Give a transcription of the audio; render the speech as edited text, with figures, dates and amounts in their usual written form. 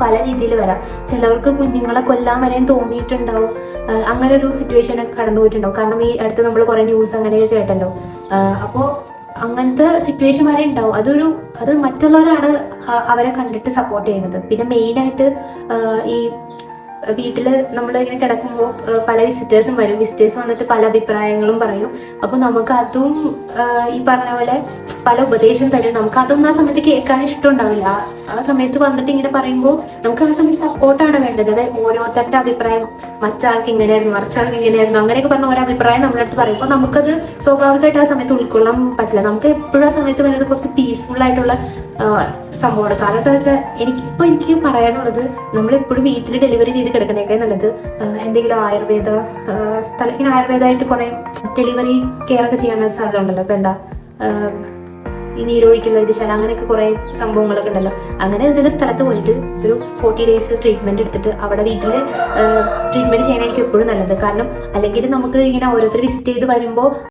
പല രീതിയിൽ വരാം. ചിലവർക്ക് കുഞ്ഞുങ്ങളെ കൊല്ലാൻ വരെയും തോന്നിയിട്ടുണ്ടാവും. അങ്ങനെ ഒരു സിറ്റുവേഷനൊക്കെ കടന്നു പോയിട്ടുണ്ടാവും. കാരണം ഈ അടുത്ത് നമ്മൾ കുറേ ന്യൂസ് അങ്ങനെയൊക്കെ കേട്ടല്ലോ. അപ്പോൾ അങ്ങനത്തെ സിറ്റുവേഷൻ വരെ ഉണ്ടാവും. അത് മറ്റുള്ളവരാണ് അവരെ കണ്ടിട്ട് സപ്പോർട്ട് ചെയ്യുന്നത്. പിന്നെ മെയിനായിട്ട് ഈ വീട്ടിൽ നമ്മൾ ഇങ്ങനെ കിടക്കുമ്പോൾ പല വിസിറ്റേഴ്സും വരും. വിസിറ്റേഴ്സ് വന്നിട്ട് പല അഭിപ്രായങ്ങളും പറയും. അപ്പോൾ നമുക്ക് അതും ഈ പറഞ്ഞ പോലെ പല ഉപദേശം തരും. നമുക്ക് അതൊന്നും ആ സമയത്ത് കേൾക്കാൻ ഇഷ്ടമുണ്ടാവില്ല. ആ സമയത്ത് വന്നിട്ട് ഇങ്ങനെ പറയുമ്പോൾ നമുക്ക് ആ സമയത്ത് സപ്പോർട്ടാണ് വേണ്ടത്. അതായത് ഓരോരുത്തരുടെ അഭിപ്രായം, മറ്റാൾക്ക് ഇങ്ങനെയായിരുന്നു, മറിച്ചാൾക്ക് ഇങ്ങനെയായിരുന്നു, അങ്ങനെയൊക്കെ പറഞ്ഞ ഓരോ അഭിപ്രായം നമ്മുടെ അടുത്ത് പറയുമ്പോൾ നമുക്കത് സ്വാഭാവികമായിട്ട് ആ സമയത്ത് ഉൾക്കൊള്ളാൻ പറ്റില്ല. നമുക്ക് എപ്പോഴും ആ സമയത്ത് വേണ്ടത് കുറച്ച് പീസ്ഫുൾ ആയിട്ടുള്ള സംഭവമാണ്. കാരണം എന്താ വെച്ചാൽ എനിക്ക് പറയാനുള്ളത്, നമ്മളെപ്പോഴും വീട്ടിൽ ഡെലിവറി ചെയ്ത് കിടക്കണേക്കാൾ നല്ലത് എന്തെങ്കിലും ഇങ്ങനെ ആയുർവേദമായിട്ട് കുറേ ഡെലിവറി കെയർ ഒക്കെ ചെയ്യാനുള്ള സ്ഥലമുണ്ടല്ലോ. ഇപ്പം എന്താ ഈ നീരൊഴിക്കൽ വൈദ്യശാല, അങ്ങനെയൊക്കെ കുറേ സംഭവങ്ങളൊക്കെ ഉണ്ടല്ലോ. അങ്ങനെ എന്തെങ്കിലും സ്ഥലത്ത് പോയിട്ട് ഒരു 40 days ട്രീറ്റ്മെൻറ്റ് എടുത്തിട്ട് അവിടെ വീട്ടിൽ ട്രീറ്റ്മെൻറ്റ് ചെയ്യാനായിരിക്കും എപ്പോഴും നല്ലത്. കാരണം അല്ലെങ്കിൽ നമുക്ക് ഇങ്ങനെ ഓരോരുത്തർ വിസിറ്റ് ചെയ്ത് വരുമ്പോൾ